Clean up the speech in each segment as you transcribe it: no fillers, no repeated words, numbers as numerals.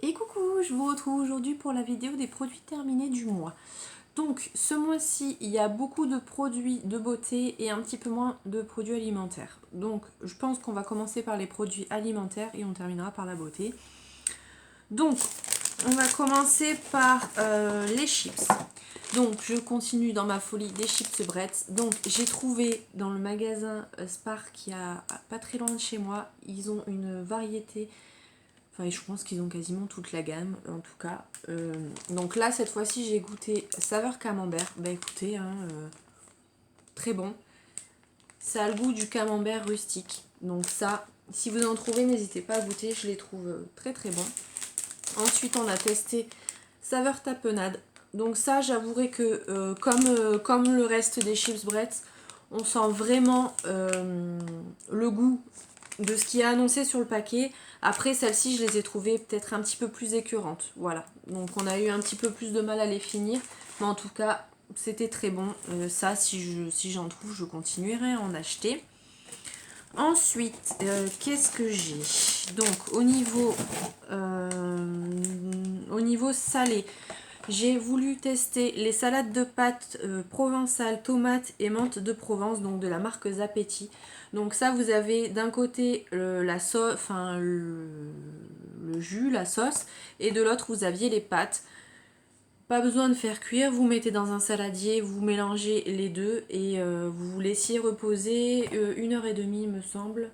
Et coucou, je vous retrouve aujourd'hui pour la vidéo des produits terminés du mois. Donc ce mois-ci, il y a beaucoup de produits de beauté et un petit peu moins de produits alimentaires. Donc je pense qu'on va commencer par les produits alimentaires et on terminera par la beauté. Donc on va commencer par les chips. Donc je continue dans ma folie des chips Bretz. Donc j'ai trouvé dans le magasin Spar qui a pas très loin de chez moi, ils ont une variété. Enfin, je pense qu'ils ont quasiment toute la gamme, en tout cas. Donc là, cette fois-ci, j'ai goûté saveur camembert. Bah écoutez, très bon. Ça a le goût du camembert rustique. Donc ça, si vous en trouvez, n'hésitez pas à goûter. Je les trouve très très bons. Ensuite, on a testé saveur tapenade. Donc ça, j'avouerai que comme le reste des chips Bretz, on sent vraiment le goût de ce qui est annoncé sur le paquet. Après, celles-ci, je les ai trouvées peut-être un petit peu plus écœurantes. Voilà. Donc, on a eu un petit peu plus de mal à les finir. Mais en tout cas, c'était très bon. Ça, si j'en trouve, je continuerai à en acheter. Ensuite, qu'est-ce que j'ai? Donc, au niveau salé, j'ai voulu tester les salades de pâtes provençales, tomates et menthe de Provence, donc de la marque Zapetti. Donc ça, vous avez d'un côté la sauce, enfin le jus, la sauce, et de l'autre vous aviez les pâtes. Pas besoin de faire cuire, vous mettez dans un saladier, vous mélangez les deux et vous laissiez reposer 1 heure et demie, il me semble.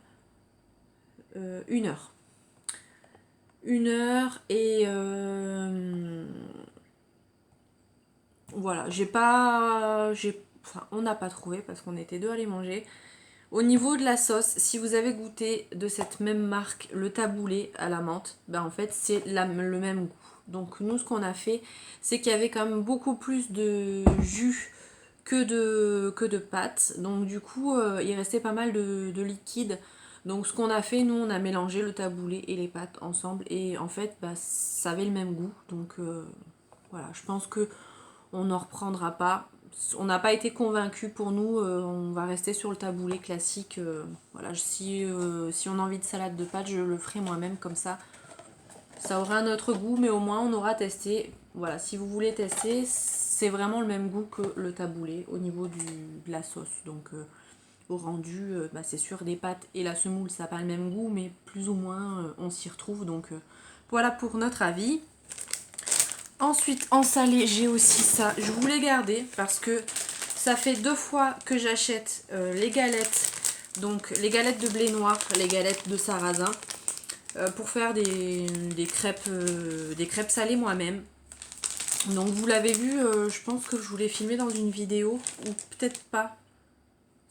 1 heure. 1 heure et voilà, on n'a pas trouvé parce qu'on était deux à les manger. Au niveau de la sauce, si vous avez goûté de cette même marque le taboulé à la menthe, ben en fait c'est le même goût. Donc nous ce qu'on a fait, c'est qu'il y avait quand même beaucoup plus de jus que de pâtes. Donc du coup il restait pas mal de liquide. Donc ce qu'on a fait, nous on a mélangé le taboulé et les pâtes ensemble et en fait bah, ça avait le même goût. Donc voilà, je pense que on n'en reprendra pas. On n'a pas été convaincus pour nous, on va rester sur le taboulé classique. Voilà, si on a envie de salade de pâtes, je le ferai moi-même comme ça. Ça aura un autre goût, mais au moins on aura testé. Voilà, si vous voulez tester, c'est vraiment le même goût que le taboulé au niveau de la sauce. Donc au rendu, bah, c'est sûr, des pâtes et la semoule, ça n'a pas le même goût, mais plus ou moins on s'y retrouve. Donc voilà pour notre avis. Ensuite, en salé, j'ai aussi ça. Je voulais garder parce que ça fait 2 fois que j'achète les galettes. Donc, les galettes de blé noir, les galettes de sarrasin. Pour faire des crêpes salées moi-même. Donc, vous l'avez vu, je pense que je vous l'ai filmé dans une vidéo. Ou peut-être pas.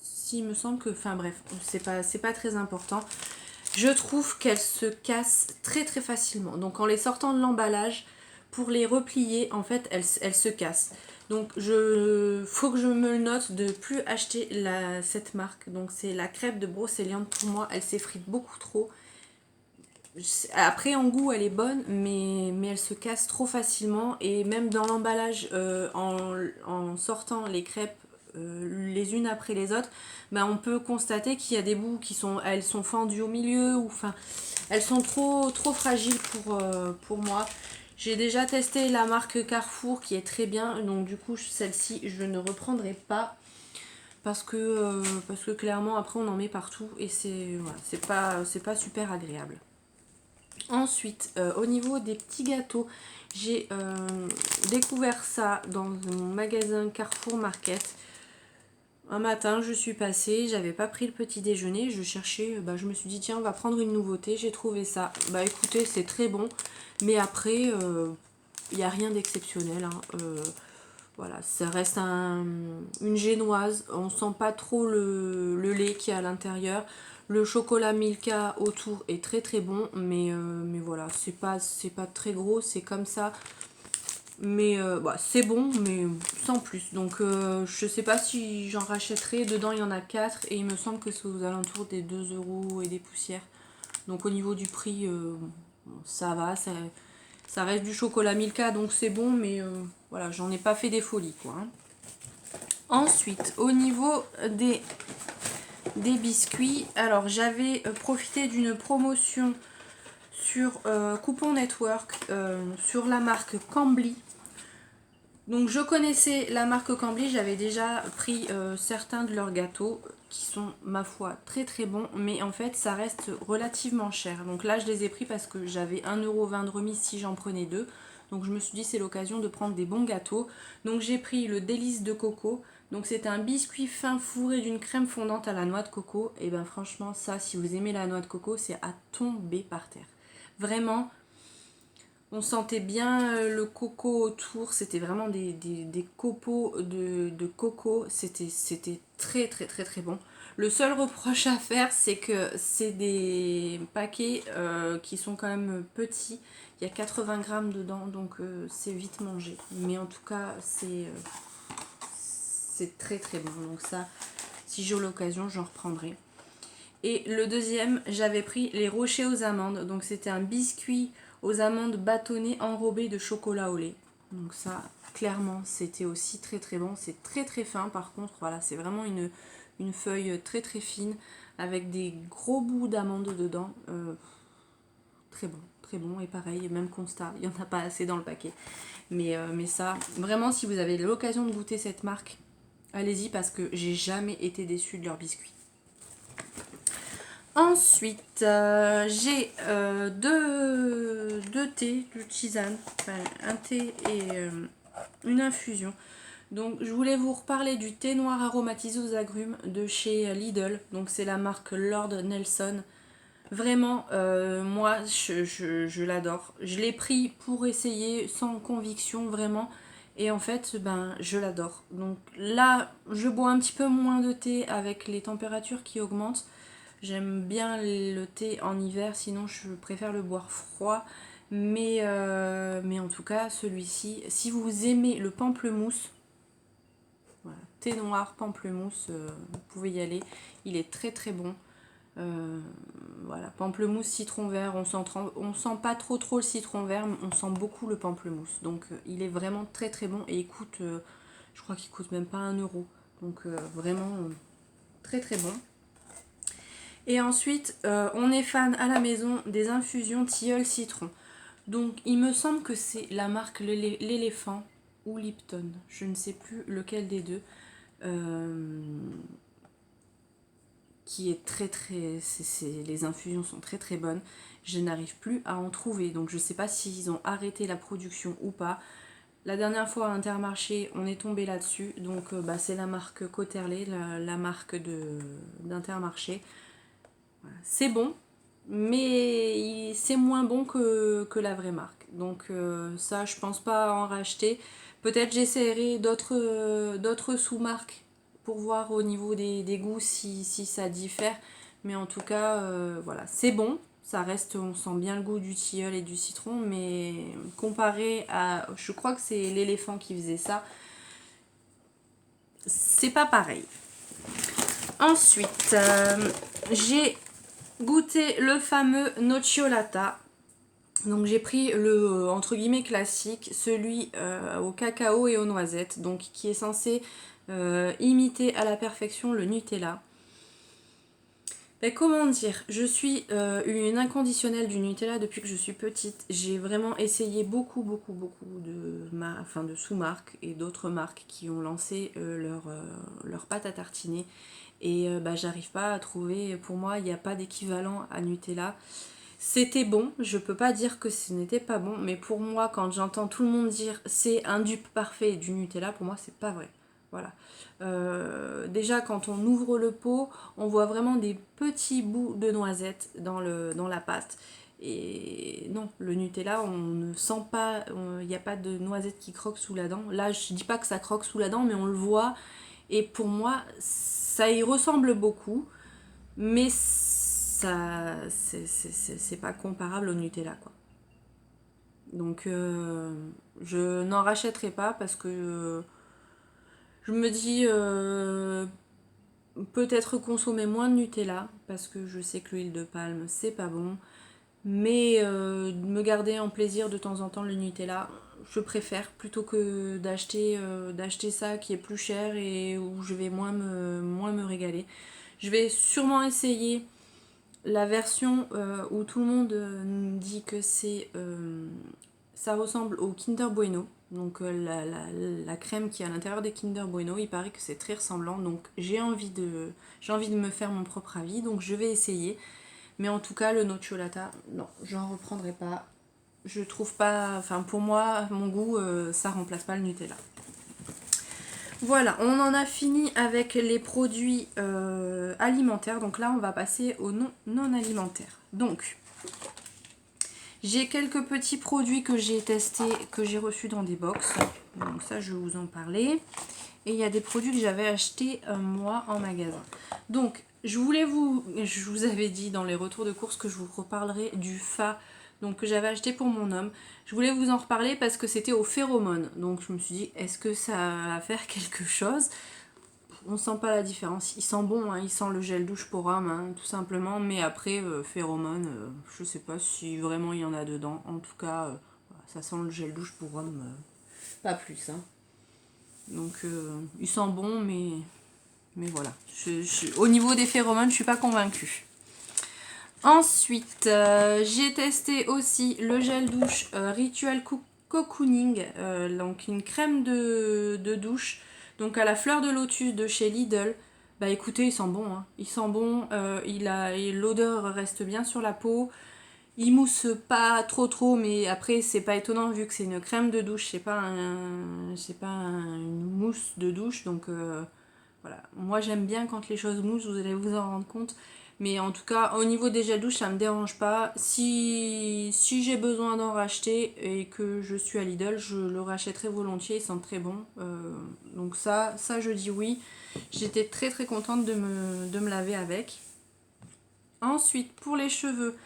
Si, il me semble que... Enfin bref, c'est pas très important. Je trouve qu'elles se cassent très très facilement. Donc, en les sortant de l'emballage... Pour les replier, en fait, elles se cassent. Donc, faut que je me le note de plus acheter cette marque. Donc, c'est la crêpe de Brocéliande. Pour moi, elle s'effrite beaucoup trop. Après, en goût, elle est bonne, mais elle se casse trop facilement. Et même dans l'emballage, en sortant les crêpes les unes après les autres, ben, on peut constater qu'il y a des bouts elles sont fendues au milieu. Ou, enfin, elles sont trop fragiles pour moi. J'ai déjà testé la marque Carrefour qui est très bien, donc du coup celle-ci je ne reprendrai pas parce que clairement après on en met partout et c'est pas super agréable. Ensuite, au niveau des petits gâteaux, j'ai découvert ça dans mon magasin Carrefour Market. Un matin, je suis passée, j'avais pas pris le petit déjeuner, je cherchais, je me suis dit tiens, on va prendre une nouveauté, j'ai trouvé ça. Bah écoutez, c'est très bon, mais après, il n'y a rien d'exceptionnel. Voilà, ça reste une génoise, on sent pas trop le lait qui est à l'intérieur. Le chocolat Milka autour est très très bon, mais voilà, c'est pas très gros, c'est comme ça. Mais c'est bon, mais sans plus. Donc je sais pas si j'en rachèterai. Dedans il y en a 4 et il me semble que c'est aux alentours des 2 € et des poussières. Donc au niveau du prix, ça va. Ça reste du chocolat Milka, donc c'est bon, mais voilà, j'en ai pas fait des folies quoi. Ensuite, au niveau des biscuits, alors j'avais profité d'une promotion sur Coupon Network sur la marque Cambly. Donc je connaissais la marque Cambly, j'avais déjà pris certains de leurs gâteaux qui sont ma foi très très bons, mais en fait ça reste relativement cher. Donc là je les ai pris parce que j'avais 1,20 € de remise si j'en prenais deux. Donc je me suis dit c'est l'occasion de prendre des bons gâteaux. Donc j'ai pris le délice de coco. Donc c'est un biscuit fin fourré d'une crème fondante à la noix de coco. Et ben franchement ça, si vous aimez la noix de coco, c'est à tomber par terre. Vraiment, on sentait bien le coco autour, c'était vraiment des copeaux de coco, c'était très très très très bon. Le seul reproche à faire, c'est que c'est des paquets qui sont quand même petits. Il y a 80 grammes dedans, donc c'est vite mangé. Mais en tout cas, c'est très très bon. Donc ça, si j'ai l'occasion, j'en reprendrai. Et le deuxième, j'avais pris les rochers aux amandes. Donc c'était un biscuit aux amandes bâtonnées enrobé de chocolat au lait. Donc ça, clairement, c'était aussi très très bon. C'est très très fin par contre. Voilà, c'est vraiment une feuille très très fine avec des gros bouts d'amandes dedans. Très bon, très bon. Et pareil, même constat, il n'y en a pas assez dans le paquet. Mais ça, vraiment, si vous avez l'occasion de goûter cette marque, allez-y parce que j'ai jamais été déçue de leurs biscuits. Ensuite, j'ai deux thés, deux tisanes, enfin, un thé et une infusion. Donc, je voulais vous reparler du thé noir aromatisé aux agrumes de chez Lidl. Donc, c'est la marque Lord Nelson. Vraiment, moi, je l'adore. Je l'ai pris pour essayer sans conviction, vraiment. Et en fait, ben, je l'adore. Donc là, je bois un petit peu moins de thé avec les températures qui augmentent. J'aime bien le thé en hiver, sinon je préfère le boire froid. Mais en tout cas, celui-ci, si vous aimez le pamplemousse, voilà, thé noir, pamplemousse, vous pouvez y aller. Il est très très bon. Voilà, pamplemousse, citron vert, on sent pas trop le citron vert, mais on sent beaucoup le pamplemousse. Donc il est vraiment très très bon et il coûte, je crois qu'il coûte même pas 1 €. Donc vraiment très très bon. Et ensuite, on est fan à la maison des infusions tilleul citron. Donc, il me semble que c'est la marque l'éléphant ou Lipton. Je ne sais plus lequel des deux. Qui est très très... les infusions sont très très bonnes. Je n'arrive plus à en trouver. Donc, je ne sais pas s'ils ont arrêté la production ou pas. La dernière fois à Intermarché, on est tombé là-dessus. Donc, c'est la marque Cauterlé, la marque d'Intermarché. C'est bon, mais c'est moins bon que la vraie marque. Donc ça, je pense pas en racheter. Peut-être j'essaierai d'autres sous-marques pour voir au niveau des goûts si ça diffère. Mais en tout cas, voilà, c'est bon. Ça reste, on sent bien le goût du tilleul et du citron, mais comparé à, je crois que c'est l'éléphant qui faisait ça, c'est pas pareil. Ensuite, j'ai goûté le fameux nocciolata. Donc j'ai pris le entre guillemets classique, celui au cacao et aux noisettes, donc qui est censé imiter à la perfection le Nutella. Mais comment dire, je suis une inconditionnelle du Nutella depuis que je suis petite. J'ai vraiment essayé beaucoup de sous-marques et d'autres marques qui ont lancé leur pâte à tartiner. Et j'arrive pas à trouver, pour moi il n'y a pas d'équivalent à Nutella. C'était bon, je peux pas dire que ce n'était pas bon, mais pour moi quand j'entends tout le monde dire c'est un dupe parfait du Nutella, pour moi c'est pas vrai. Voilà. Déjà quand on ouvre le pot, on voit vraiment des petits bouts de noisettes dans la pâte. Et non, le Nutella, on ne sent pas, il n'y a pas de noisettes qui croquent sous la dent. Là, je dis pas que ça croque sous la dent, mais on le voit. Et pour moi, ça y ressemble beaucoup, mais ça, c'est pas comparable au Nutella, quoi. Donc, je n'en rachèterai pas parce que je me dis peut-être consommer moins de Nutella parce que je sais que l'huile de palme c'est pas bon, mais me garder en plaisir de temps en temps le Nutella, je préfère plutôt que d'acheter ça qui est plus cher et où je vais moins me régaler. Je vais sûrement essayer la version où tout le monde dit que ça ressemble au Kinder Bueno. Donc la crème qui est à l'intérieur des Kinder Bueno, il paraît que c'est très ressemblant. Donc j'ai envie de me faire mon propre avis. Donc je vais essayer. Mais en tout cas, le nocciolata, non, j'en reprendrai pas. Je trouve pas, enfin pour moi, à mon goût, ça remplace pas le Nutella. Voilà, on en a fini avec les produits alimentaires. Donc là, on va passer aux non alimentaires. Donc, j'ai quelques petits produits que j'ai testés, que j'ai reçus dans des box. Donc ça, je vais vous en parler. Et il y a des produits que j'avais achetés moi en magasin. Donc, je vous avais dit dans les retours de course que je vous reparlerai du Fa, donc que j'avais acheté pour mon homme. Je voulais vous en reparler parce que c'était aux phéromones. Donc je me suis dit, est-ce que ça va faire quelque chose? On sent pas la différence. Il sent bon, hein, il sent le gel douche pour homme, hein, tout simplement. Mais après, phéromones, je sais pas si vraiment il y en a dedans. En tout cas, ça sent le gel douche pour homme, pas plus. Hein. Donc il sent bon, mais voilà. Au niveau des phéromones, je suis pas convaincue. Ensuite, j'ai testé aussi le gel douche Ritual Cocooning, donc une crème de douche, donc à la fleur de lotus de chez Lidl. Bah écoutez, il sent bon, hein. Il sent bon, l'odeur reste bien sur la peau. Il mousse pas trop, mais après c'est pas étonnant vu que c'est une crème de douche, c'est pas une mousse de douche, donc voilà. Moi j'aime bien quand les choses moussent, vous allez vous en rendre compte. Mais en tout cas, au niveau des gels douche, ça me dérange pas. Si j'ai besoin d'en racheter et que je suis à Lidl, je le rachèterai volontiers, ils sentent très bon. Donc ça je dis oui. J'étais très contente de me laver avec. Ensuite, pour les cheveux,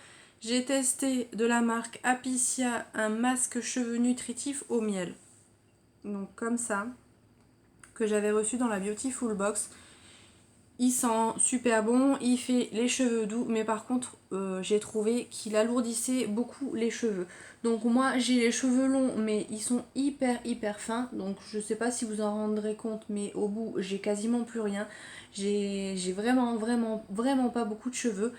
j'ai testé de la marque Apicia un masque cheveux nutritif au miel. Donc comme ça, que j'avais reçu dans la Beautiful Box. Il sent super bon, il fait les cheveux doux, mais par contre, j'ai trouvé qu'il alourdissait beaucoup les cheveux. Donc moi, j'ai les cheveux longs, mais ils sont hyper fins. Donc je sais pas si vous en rendrez compte, mais au bout, j'ai quasiment plus rien. J'ai vraiment pas beaucoup de cheveux.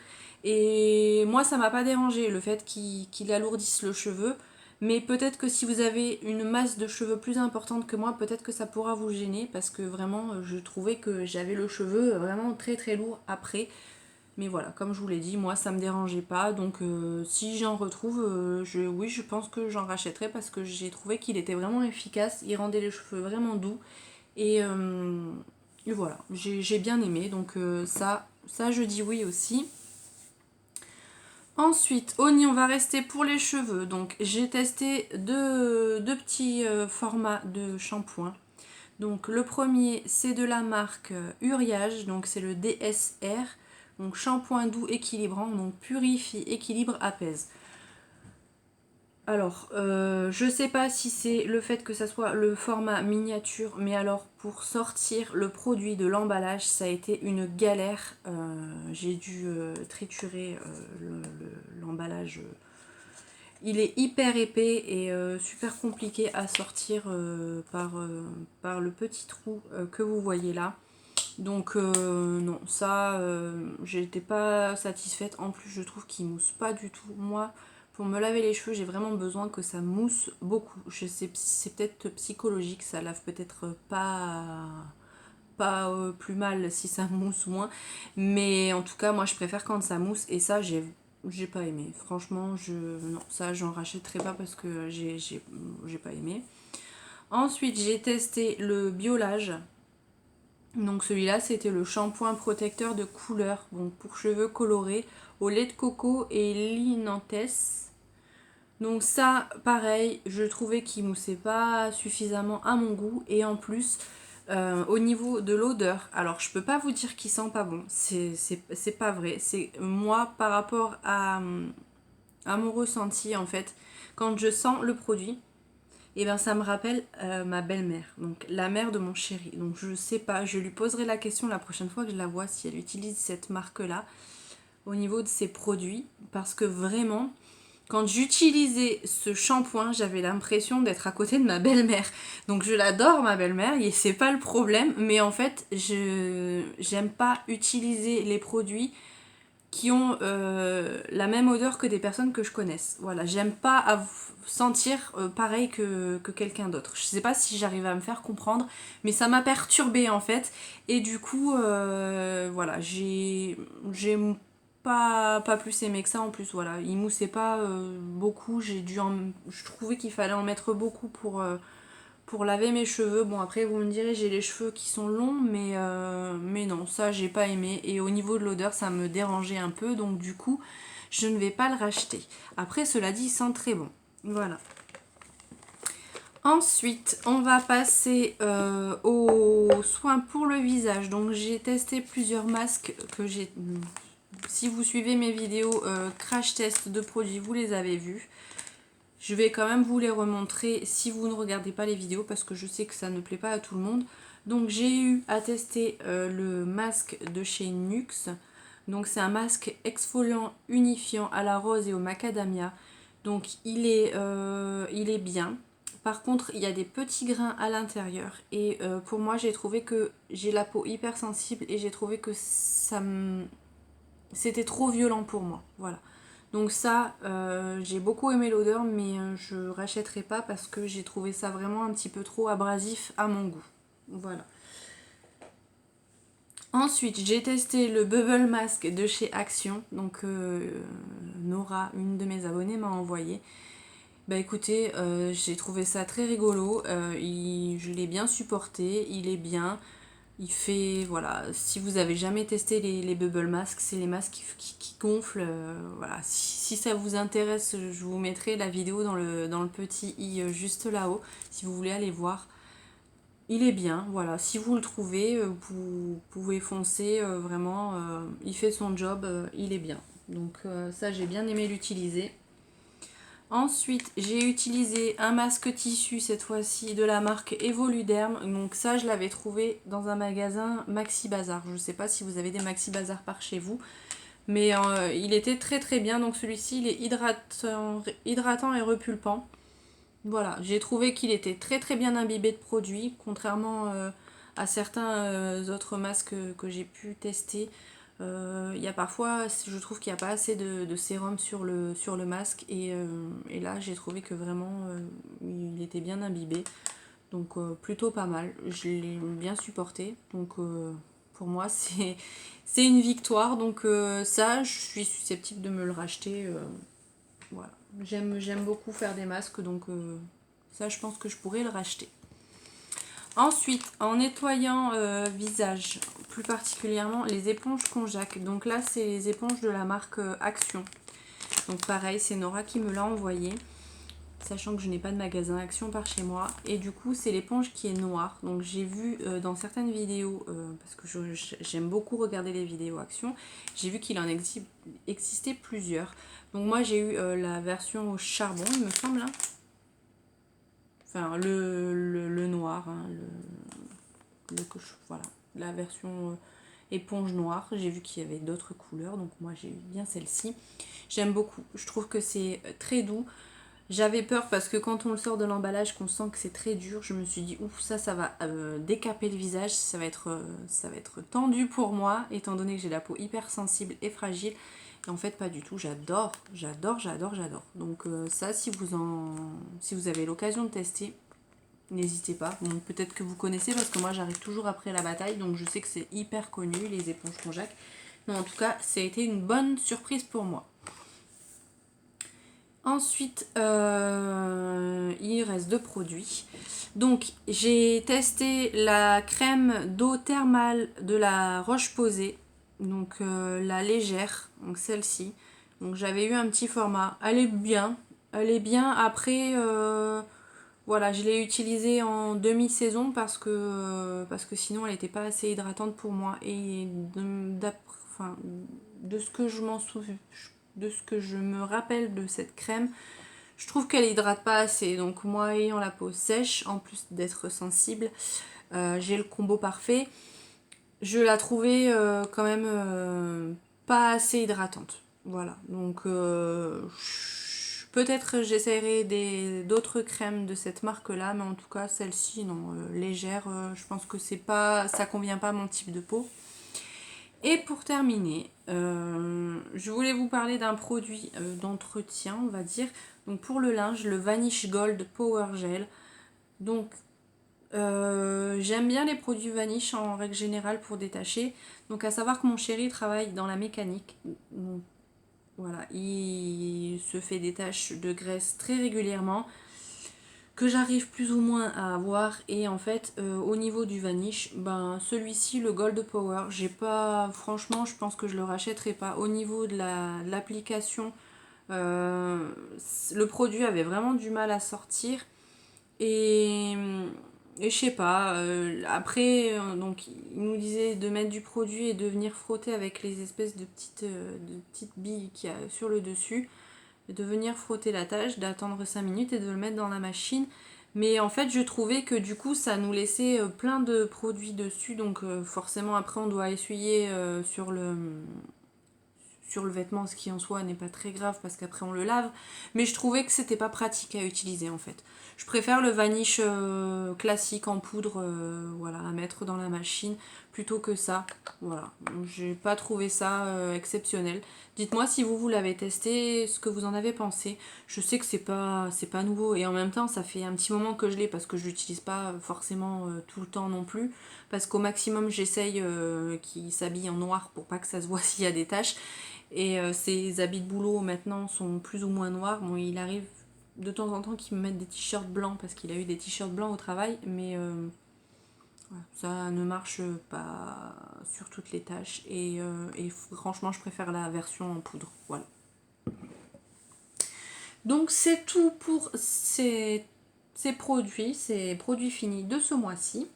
Et moi, ça m'a pas dérangé le fait qu'il alourdisse le cheveu. Mais peut-être que si vous avez une masse de cheveux plus importante que moi, peut-être que ça pourra vous gêner parce que vraiment, je trouvais que j'avais le cheveu vraiment très lourd après. Mais voilà, comme je vous l'ai dit, moi ça me dérangeait pas. Donc si j'en retrouve, oui, je pense que j'en rachèterai parce que j'ai trouvé qu'il était vraiment efficace. Il rendait les cheveux vraiment doux. Et voilà, j'ai bien aimé. Donc ça je dis oui aussi. Ensuite, on va rester pour les cheveux. Donc j'ai testé deux petits formats de shampoing. Donc le premier c'est de la marque Uriage, donc c'est le DSR. Donc shampoing doux équilibrant, donc purifie, équilibre, apaise. Alors, je sais pas si c'est le fait que ça soit le format miniature, mais alors pour sortir le produit de l'emballage, ça a été une galère. J'ai dû triturer l'emballage. Il est hyper épais et super compliqué à sortir par le petit trou que vous voyez là. Donc non, ça, j'étais pas satisfaite. En plus, je trouve qu'il mousse pas du tout. Moi, pour me laver les cheveux, j'ai vraiment besoin que ça mousse beaucoup. Je sais, c'est peut-être psychologique, ça lave peut-être pas plus mal si ça mousse moins. Mais en tout cas, moi, je préfère quand ça mousse. Et ça, j'ai pas aimé. Franchement, non, ça, j'en rachèterai pas parce que j'ai pas aimé. Ensuite, j'ai testé le Biolage. Donc celui-là, c'était le shampoing protecteur de couleur, donc pour cheveux colorés, au lait de coco et linanthès. Donc ça, pareil, je trouvais qu'il moussait pas suffisamment à mon goût. Et en plus, au niveau de l'odeur, alors je peux pas vous dire qu'il sent pas bon, c'est pas vrai. C'est moi, par rapport à mon ressenti en fait, quand je sens le produit, et ben ça me rappelle ma belle-mère, donc la mère de mon chéri. Donc je sais pas, je lui poserai la question la prochaine fois que je la vois si elle utilise cette marque-là au niveau de ses produits, parce que vraiment, quand j'utilisais ce shampoing, j'avais l'impression d'être à côté de ma belle-mère. Donc je l'adore ma belle-mère, et c'est pas le problème, mais en fait, j'aime pas utiliser les produits qui ont la même odeur que des personnes que je connaisse. Voilà, j'aime pas sentir pareil que quelqu'un d'autre. Je sais pas si j'arrive à me faire comprendre, mais ça m'a perturbée en fait. Et du coup, voilà, j'ai pas plus aimé que ça en plus. Voilà, il moussait pas beaucoup. Je trouvais qu'il fallait en mettre beaucoup pour laver mes cheveux. Bon, après, vous me direz, j'ai les cheveux qui sont longs, mais non, ça, j'ai pas aimé. Et au niveau de l'odeur, ça me dérangeait un peu, donc du coup, je ne vais pas le racheter. Après, cela dit, il sent très bon. Voilà. Ensuite, on va passer aux soins pour le visage. Donc, j'ai testé plusieurs masques que j'ai... Si vous suivez mes vidéos crash test de produits, vous les avez vus. Je vais quand même vous les remontrer si vous ne regardez pas les vidéos parce que je sais que ça ne plaît pas à tout le monde. Donc j'ai eu à tester le masque de chez Nuxe. Donc c'est un masque exfoliant unifiant à la rose et au macadamia. Donc il est bien. Par contre il y a des petits grains à l'intérieur. Et pour moi j'ai trouvé que j'ai la peau hyper sensible et j'ai trouvé que c'était trop violent pour moi. Voilà. Donc ça, j'ai beaucoup aimé l'odeur, mais je rachèterai pas parce que j'ai trouvé ça vraiment un petit peu trop abrasif à mon goût. Voilà. Ensuite, j'ai testé le Bubble Mask de chez Action. Donc Nora, une de mes abonnées, m'a envoyé. Bah écoutez, j'ai trouvé ça très rigolo. Je l'ai bien supporté, il est bien. Il fait, voilà, si vous avez jamais testé les bubble masks, c'est les masques qui gonflent. Voilà, si ça vous intéresse, je vous mettrai la vidéo dans le petit i juste là-haut, si vous voulez aller voir. Il est bien, voilà, si vous le trouvez, vous pouvez foncer, vraiment, il fait son job, il est bien. Donc ça, j'ai bien aimé l'utiliser. Ensuite, j'ai utilisé un masque tissu, cette fois-ci, de la marque Evoluderm. Donc ça, je l'avais trouvé dans un magasin Maxi Bazar. Je ne sais pas si vous avez des Maxi Bazar par chez vous. Mais il était très très bien. Donc celui-ci, il est hydratant et repulpant. Voilà, j'ai trouvé qu'il était très très bien imbibé de produits. Contrairement à certains autres masques que j'ai pu tester. Il y a parfois, je trouve qu'il n'y a pas assez de sérum sur le masque et là j'ai trouvé que vraiment il était bien imbibé, donc plutôt pas mal, je l'ai bien supporté, donc pour moi c'est une victoire, donc ça je suis susceptible de me le racheter, voilà. J'aime beaucoup faire des masques, donc ça je pense que je pourrais le racheter. Ensuite, en nettoyant visage, plus particulièrement les éponges Conjac. Donc là, c'est les éponges de la marque Action. Donc pareil, c'est Nora qui me l'a envoyé, sachant que je n'ai pas de magasin Action par chez moi. Et du coup, c'est l'éponge qui est noire. Donc j'ai vu dans certaines vidéos, parce que j'aime beaucoup regarder les vidéos Action, j'ai vu qu'il en existait plusieurs. Donc moi, j'ai eu la version au charbon, il me semble, hein. Enfin, le noir, hein, voilà, la version éponge noire. J'ai vu qu'il y avait d'autres couleurs, donc moi j'ai eu bien celle-ci. J'aime beaucoup, je trouve que c'est très doux. J'avais peur parce que quand on le sort de l'emballage, qu'on sent que c'est très dur, je me suis dit ouf, ça va décaper le visage, ça va être tendu pour moi, étant donné que j'ai la peau hyper sensible et fragile. Et en fait pas du tout, j'adore. Donc ça, si vous avez l'occasion de tester, n'hésitez pas. Bon, peut-être que vous connaissez parce que moi j'arrive toujours après la bataille, donc je sais que c'est hyper connu les éponges Conjac. Mais en tout cas, ça a été une bonne surprise pour moi. Ensuite, il reste deux produits. Donc, j'ai testé la crème d'eau thermale de la Roche-Posay. Donc, la légère, donc celle-ci. Donc, j'avais eu un petit format. Elle est bien. Elle est bien. Après, voilà, je l'ai utilisée en demi-saison parce que sinon, elle n'était pas assez hydratante pour moi. Et de ce que je m'en souviens, de ce que je me rappelle de cette crème, je trouve qu'elle hydrate pas assez. Donc moi, ayant la peau sèche, en plus d'être sensible, j'ai le combo parfait. Je la trouvais quand même pas assez hydratante. Voilà, donc peut-être j'essaierai d'autres crèmes de cette marque là, mais en tout cas celle-ci non, légère, je pense que ça convient pas à mon type de peau. Et pour terminer, je voulais vous parler d'un produit d'entretien, on va dire. Donc pour le linge, le Vanish Gold Power Gel. Donc j'aime bien les produits Vanish en règle générale pour détacher. Donc à savoir que mon chéri travaille dans la mécanique. Donc voilà, il se fait des taches de graisse très régulièrement que j'arrive plus ou moins à avoir. Et en fait au niveau du Vanish, ben celui-ci, le Gold Power, j'ai pas, franchement je pense que je le rachèterai pas. Au niveau de l'application, le produit avait vraiment du mal à sortir. Et, et je sais pas, après, donc il nous disait de mettre du produit et de venir frotter avec les espèces de petites billes qu'il y a sur le dessus, de venir frotter la tâche, d'attendre 5 minutes et de le mettre dans la machine. Mais en fait, je trouvais que du coup, ça nous laissait plein de produits dessus, donc forcément après on doit essuyer sur le vêtement, ce qui en soi n'est pas très grave parce qu'après on le lave, mais je trouvais que c'était pas pratique à utiliser en fait. Je préfère le Vanish classique en poudre, voilà, à mettre dans la machine plutôt que ça. Voilà, j'ai pas trouvé ça exceptionnel. Dites-moi si vous l'avez testé, ce que vous en avez pensé. Je sais que c'est pas nouveau et en même temps ça fait un petit moment que je l'ai parce que je l'utilise pas forcément tout le temps non plus, parce qu'au maximum j'essaye qu'il s'habille en noir pour pas que ça se voit s'il y a des taches. Et ses habits de boulot maintenant sont plus ou moins noirs. Bon, il arrive de temps en temps qu'il me mette des t-shirts blancs parce qu'il a eu des t-shirts blancs au travail, mais voilà, ça ne marche pas sur toutes les tâches. Et franchement, je préfère la version en poudre. Voilà. Donc c'est tout pour ces produits finis de ce mois-ci.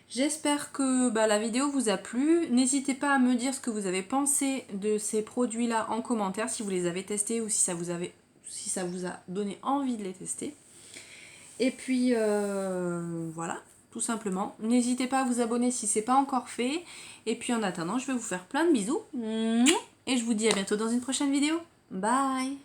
J'espère que la vidéo vous a plu. N'hésitez pas à me dire ce que vous avez pensé de ces produits-là en commentaire, si vous les avez testés ou si ça vous a donné envie de les tester. Et puis voilà, tout simplement. N'hésitez pas à vous abonner si ce n'est pas encore fait. Et puis en attendant, je vais vous faire plein de bisous. Et je vous dis à bientôt dans une prochaine vidéo. Bye!